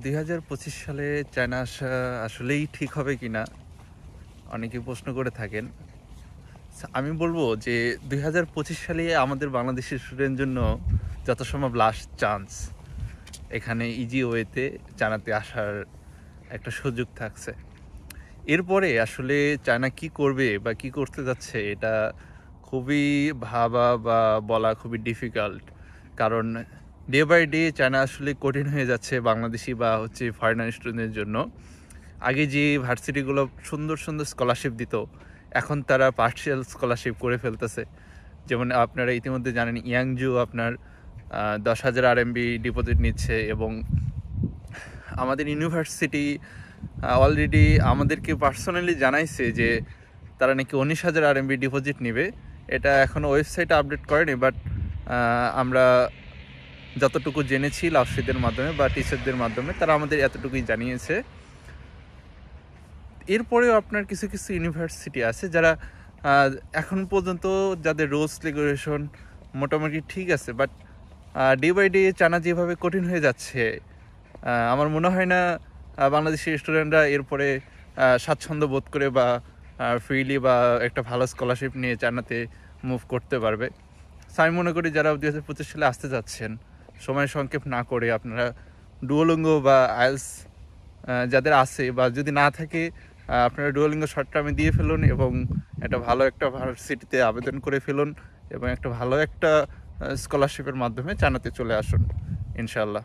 2025 সালে চায়না আসা আসলেই ঠিক হবে কিনা অনেকেই প্রশ্ন করে থাকেন। আমি বলবো যে 2025 সালে আমাদের বাংলাদেশি স্টুডেন্ট জন্য যত সম্ভব লাস্ট চান্স। এখানে ইজি ওয়েতে চায়নাতে আসার একটা সুযোগ থাকছে। এরপরে আসলে চায়না কি করবে বা কি করতে যাচ্ছে এটা খুবই ভাবা বা বলা খুবই ডিফিকাল্ট। কারণ ডে বাই ডে চায়না আসলে কঠিন হয়ে যাচ্ছে বাংলাদেশি বা ফরেনার স্টুডেন্টের জন্য। আগে যে ভার্সিটিগুলো সুন্দর সুন্দর স্কলারশিপ দিত, এখন তারা পার্শিয়াল স্কলারশিপ করে ফেলতেছে। যেমন আপনারা ইতিমধ্যে জানেন ইয়াংজু আপনার 10,000 RMB ডিপোজিট নিচ্ছে, এবং আমাদের ইউনিভার্সিটি অলরেডি আমাদেরকে পার্সোনালি জানাইছে যে তারা নাকি 19,000 RMB ডিপোজিট নেবে। এটা এখনও ওয়েবসাইটে আপডেট করেনি, বাট আমরা যতটুকু জেনেছি লাভশিদের মাধ্যমে বা টিচারদের মাধ্যমে তারা আমাদের এতটুকুই জানিয়েছে। এরপরেও আপনার কিছু কিছু ইউনিভার্সিটি আছে যারা এখন পর্যন্ত যাদের রুলস রেগুলেশন মোটামুটি ঠিক আছে, but day by day China যেভাবে কঠিন হয়ে যাচ্ছে, আমার মনে হয় না বাংলাদেশি স্টুডেন্টরা এরপরে স্বাচ্ছন্দ্য বোধ করে বা ফ্রিলি বা একটা ভালো স্কলারশিপ নিয়ে চায়নাতে মুভ করতে পারবে। সো আমি মনে করি যারা 2025 সালে আসতে যাচ্ছেন, সময় সংক্ষেপ না করে আপনারা ডুওলিঙ্গো বা আইএলস যাদের আছে বা যদি না থাকে, আপনারা ডুওলিঙ্গো শর্ট টার্মে দিয়ে ফেলুন এবং একটা ভার্সিটিতে আবেদন করে ফেলুন এবং একটা ভালো একটা স্কলারশিপের মাধ্যমে চায়নাতে চলে আসুন ইনশাআল্লাহ।